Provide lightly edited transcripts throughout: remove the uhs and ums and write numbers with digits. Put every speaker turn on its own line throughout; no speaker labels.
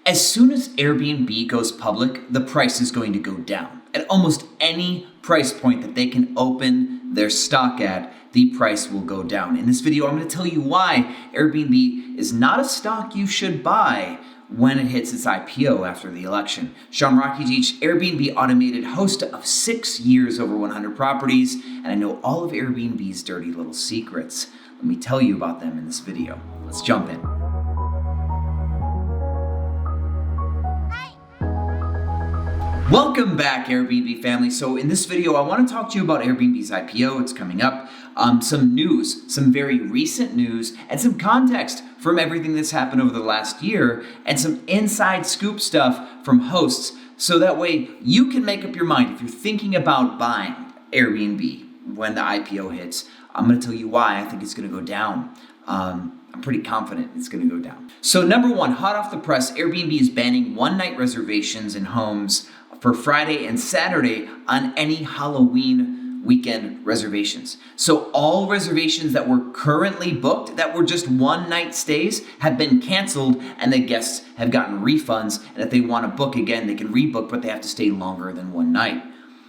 As soon as Airbnb goes public, the price is going to go down. At almost any price point that they can open their stock at, the price will go down. In this video, I'm going to tell you why Airbnb is not a stock you should buy when it hits its IPO after the election. Sean Rakitic, Airbnb automated host of 6 years, over 100 properties, and I know all of Airbnb's dirty little secrets. Let me tell you about them in this video. Let's jump in. Welcome back, Airbnb family. So in this video, I want to talk to you about Airbnb's IPO. It's coming up. Some news, some very recent news, and some context from everything that's happened over the last year, and some inside scoop stuff from hosts. So that way you can make up your mind if you're thinking about buying Airbnb when the IPO hits. I'm going to tell you why I think it's going to go down. I'm pretty confident it's going to go down. So number one, hot off the press, Airbnb is banning one-night reservations in homes for Friday and Saturday on any Halloween weekend reservations. So all reservations that were currently booked, that were just one-night stays, have been canceled, and the guests have gotten refunds. And if they want to book again, they can rebook, but they have to stay longer than one night.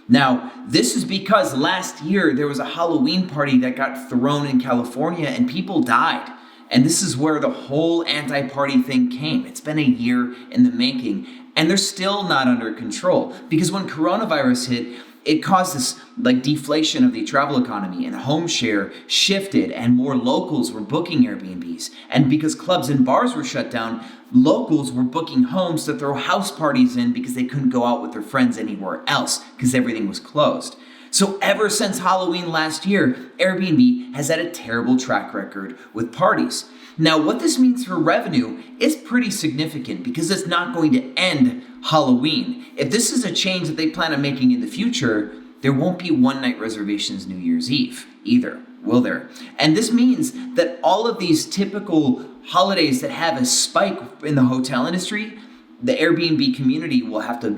Now, this is because last year there was a Halloween party that got thrown in California and people died. And this is where the whole anti-party thing came. It's been a year in the making, and they're still not under control. Because when coronavirus hit, it caused this deflation of the travel economy, and home share shifted, and more locals were booking Airbnbs. And because clubs and bars were shut down, locals were booking homes to throw house parties in because they couldn't go out with their friends anywhere else because everything was closed. So ever since Halloween last year, Airbnb has had a terrible track record with parties. Now, what this means for revenue is pretty significant because it's not going to end Halloween. If this is a change that they plan on making in the future, there won't be one-night reservations New Year's Eve either, will there? And this means that all of these typical holidays that have a spike in the hotel industry, the Airbnb community will have to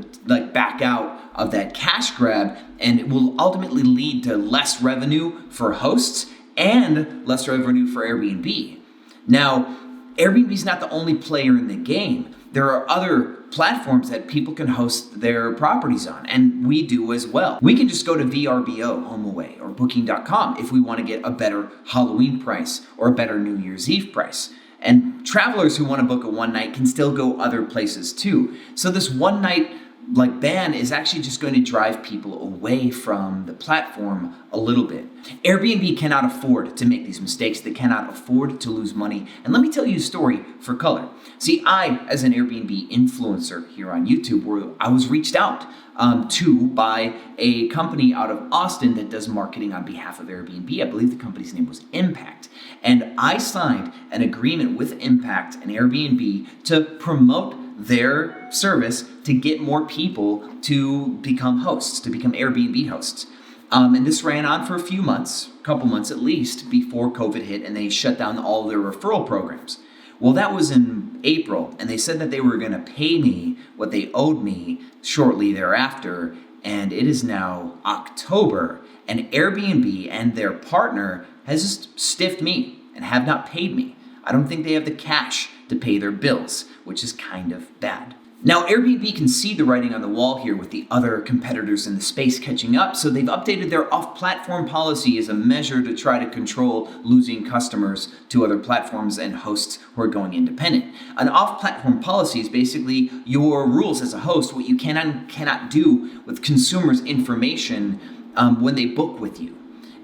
back out of that cash grab, and it will ultimately lead to less revenue for hosts and less revenue for Airbnb. Now, Airbnb is not the only player in the game. There are other platforms that people can host their properties on, and we do as well. We can just go to VRBO, HomeAway, or Booking.com if we want to get a better Halloween price or a better New Year's Eve price. And travelers who want to book a one night can still go other places too. So this one night ban is actually just going to drive people away from the platform a little bit. Airbnb cannot afford to make these mistakes. They cannot afford to lose money. And let me tell you a story for color. See, I, as an Airbnb influencer here on YouTube, I was reached out to by a company out of Austin that does marketing on behalf of Airbnb. I believe the company's name was Impact. And I signed an agreement with Impact and Airbnb to promote their service to get more people to become hosts, to become Airbnb hosts. And this ran on for a few months, a couple months at least, before COVID hit, and they shut down all their referral programs. Well, that was in April, and they said that they were going to pay me what they owed me shortly thereafter, and it is now October, and Airbnb and their partner has just stiffed me and have not paid me. I don't think they have the cash to pay their bills, which is kind of bad. Now, Airbnb can see the writing on the wall here with the other competitors in the space catching up, so they've updated their off-platform policy as a measure to try to control losing customers to other platforms and hosts who are going independent. An off-platform policy is basically your rules as a host, what you can and cannot do with consumers' information when they book with you.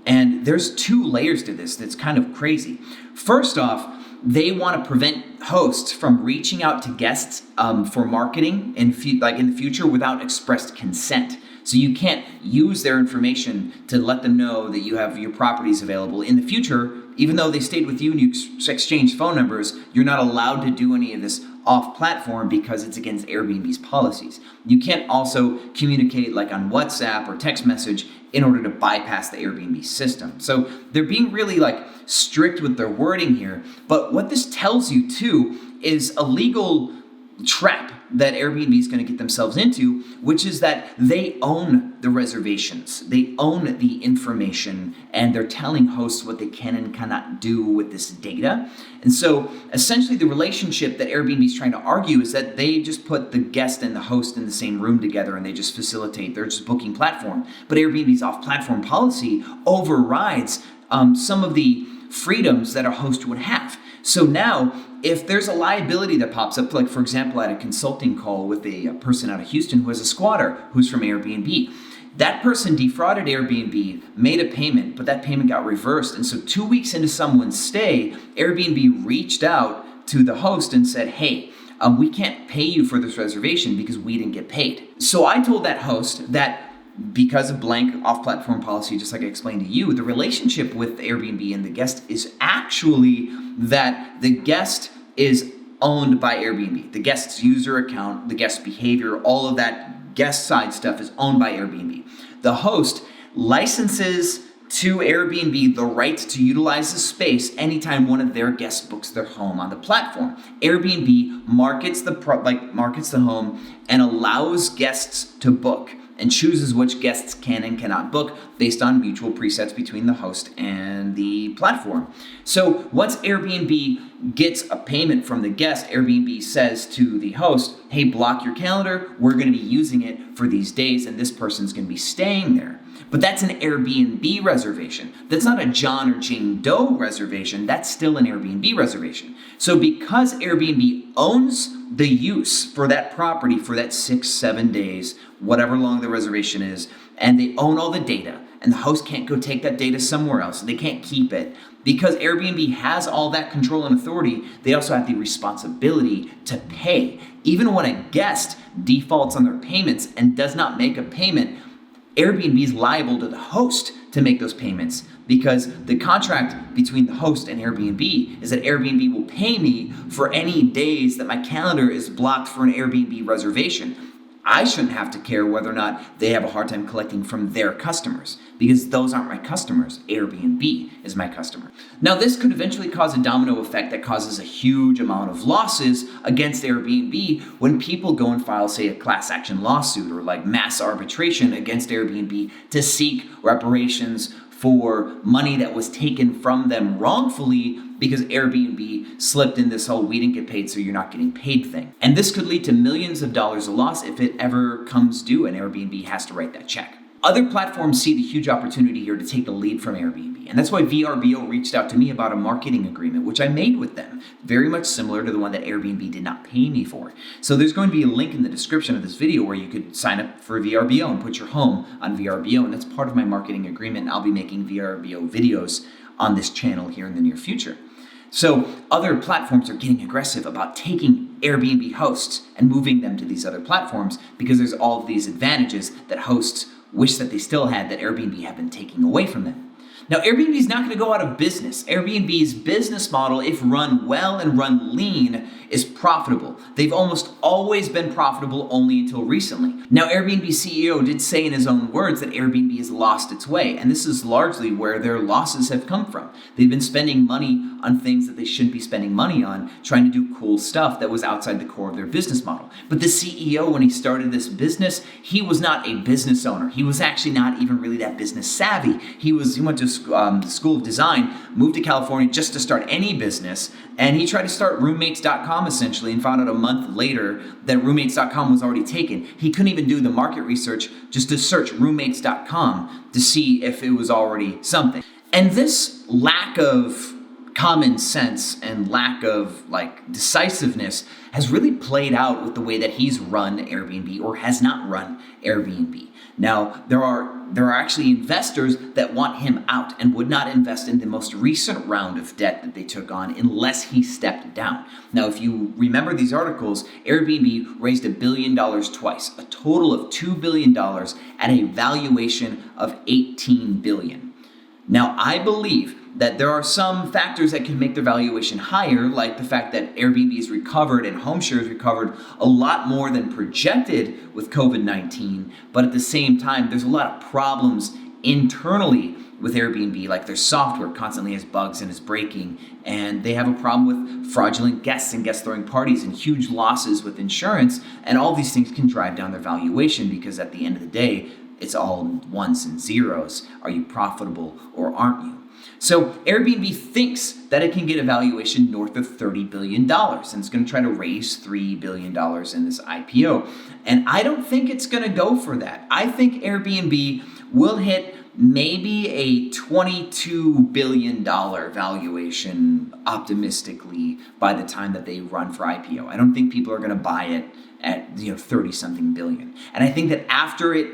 And there's two layers to this that's kind of crazy. First off, they want to prevent hosts from reaching out to guests for marketing in the future without expressed consent. So you can't use their information to let them know that you have your properties available in the future. Even though they stayed with you and you exchanged phone numbers, you're not allowed to do any of this off-platform because it's against Airbnb's policies. You can't also communicate on WhatsApp or text message in order to bypass the Airbnb system. So they're being really strict with their wording here. But what this tells you too is a legal trap that Airbnb is going to get themselves into, which is that they own the reservations, they own the information, and they're telling hosts what they can and cannot do with this data. And so essentially the relationship that Airbnb is trying to argue is that they just put the guest and the host in the same room together and they just facilitate, they're just booking platform. But Airbnb's off-platform policy overrides some of the freedoms that a host would have. So now, if there's a liability that pops up, like for example, I had a consulting call with a person out of Houston who is a squatter who's from Airbnb. That person defrauded Airbnb, made a payment, but that payment got reversed. And so 2 weeks into someone's stay, Airbnb reached out to the host and said, hey, we can't pay you for this reservation because we didn't get paid. So I told that host that because of blank off-platform policy, just like I explained to you, the relationship with Airbnb and the guest is actually that the guest is owned by Airbnb. The guest's user account, the guest behavior, all of that guest side stuff is owned by Airbnb. The host licenses to Airbnb the right to utilize the space anytime one of their guests books their home on the platform. Airbnb markets the home and allows guests to book and chooses which guests can and cannot book based on mutual presets between the host and the platform. So once Airbnb gets a payment from the guest, Airbnb says to the host, hey, block your calendar. We're going to be using it for these days and this person's going to be staying there. But that's an Airbnb reservation. That's not a John or Jane Doe reservation. That's still an Airbnb reservation. So because Airbnb owns the use for that property for that 6-7 days, whatever long the reservation is, and they own all the data, and the host can't go take that data somewhere else. They can't keep it. Because Airbnb has all that control and authority, they also have the responsibility to pay. Even when a guest defaults on their payments and does not make a payment, Airbnb is liable to the host to make those payments because the contract between the host and Airbnb is that Airbnb will pay me for any days that my calendar is blocked for an Airbnb reservation. I shouldn't have to care whether or not they have a hard time collecting from their customers because those aren't my customers. Airbnb is my customer. Now, this could eventually cause a domino effect that causes a huge amount of losses against Airbnb when people go and file, say, a class action lawsuit or like mass arbitration against Airbnb to seek reparations for money that was taken from them wrongfully because Airbnb slipped in this whole we didn't get paid so you're not getting paid thing. And this could lead to millions of dollars of loss if it ever comes due and Airbnb has to write that check. Other platforms see the huge opportunity here to take the lead from Airbnb. And that's why VRBO reached out to me about a marketing agreement, which I made with them, very much similar to the one that Airbnb did not pay me for. So there's going to be a link in the description of this video where you could sign up for VRBO and put your home on VRBO. And that's part of my marketing agreement. I'll be making VRBO videos on this channel here in the near future. So other platforms are getting aggressive about taking Airbnb hosts and moving them to these other platforms because there's all of these advantages that hosts wish that they still had that Airbnb have been taking away from them. Now, Airbnb is not going to go out of business. Airbnb's business model, if run well and run lean, is profitable. They've almost always been profitable only until recently. Now, Airbnb CEO did say in his own words that Airbnb has lost its way, and this is largely where their losses have come from. They've been spending money on things that they shouldn't be spending money on, trying to do cool stuff that was outside the core of their business model. But the CEO, when he started this business, he was not a business owner. He was actually not even really that business savvy. He went to the School of Design, moved to California just to start any business, and he tried to start roommates.com essentially and found out a month later that roommates.com was already taken. He couldn't even do the market research just to search roommates.com to see if it was already something. And this lack of common sense and lack of decisiveness has really played out with the way that he's run Airbnb or has not run Airbnb. Now, there are actually investors that want him out and would not invest in the most recent round of debt that they took on unless he stepped down. Now, if you remember these articles, Airbnb raised $1 billion twice, a total of $2 billion at a valuation of $18 billion. Now, I believe that there are some factors that can make their valuation higher, like the fact that Airbnb has recovered and home shares recovered a lot more than projected with COVID-19. But at the same time, there's a lot of problems internally with Airbnb, like their software constantly has bugs and is breaking, and they have a problem with fraudulent guests and guest throwing parties and huge losses with insurance, and all these things can drive down their valuation because at the end of the day, it's all ones and zeros. Are you profitable or aren't you? So Airbnb thinks that it can get a valuation north of $30 billion, and it's going to try to raise $3 billion in this IPO. And I don't think it's going to go for that. I think Airbnb will hit maybe a $22 billion valuation optimistically by the time that they run for IPO. I don't think people are going to buy it at 30 something billion. And I think that after it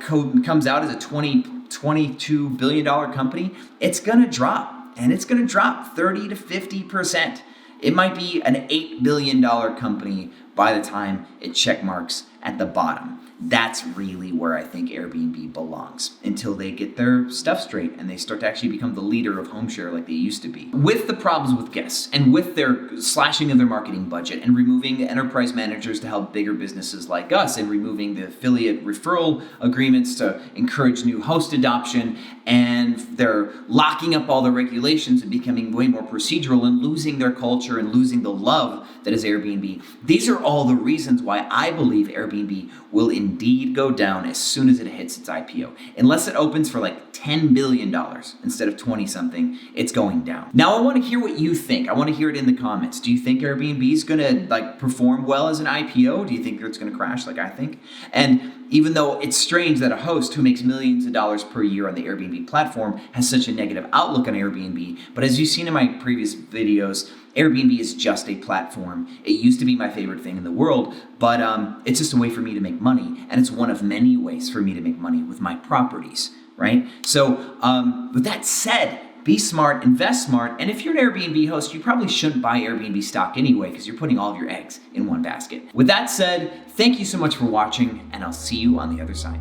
comes out as a $22 billion company, it's going to drop, and it's going to drop 30 to 50%. It might be an $8 billion company by the time it check marks at the bottom. That's really where I think Airbnb belongs until they get their stuff straight and they start to actually become the leader of home share like they used to be. With the problems with guests and with their slashing of their marketing budget and removing enterprise managers to help bigger businesses like us and removing the affiliate referral agreements to encourage new host adoption, and they're locking up all the regulations and becoming way more procedural and losing their culture and losing the love that is Airbnb. These are all the reasons why I believe Airbnb will indeed go down as soon as it hits its IPO. Unless it opens for like $10 billion instead of 20 something, it's going down. Now I want to hear what you think. I want to hear it in the comments. Do you think Airbnb is going to perform well as an IPO? Do you think it's going to crash like I think? And even though it's strange that a host who makes millions of dollars per year on the Airbnb platform has such a negative outlook on Airbnb, but as you've seen in my previous videos, Airbnb is just a platform. It used to be my favorite thing in the world, but it's just a way for me to make money, and it's one of many ways for me to make money with my properties, right? So with that said, be smart, invest smart, and if you're an Airbnb host, you probably shouldn't buy Airbnb stock anyway because you're putting all of your eggs in one basket. With that said, thank you so much for watching, and I'll see you on the other side.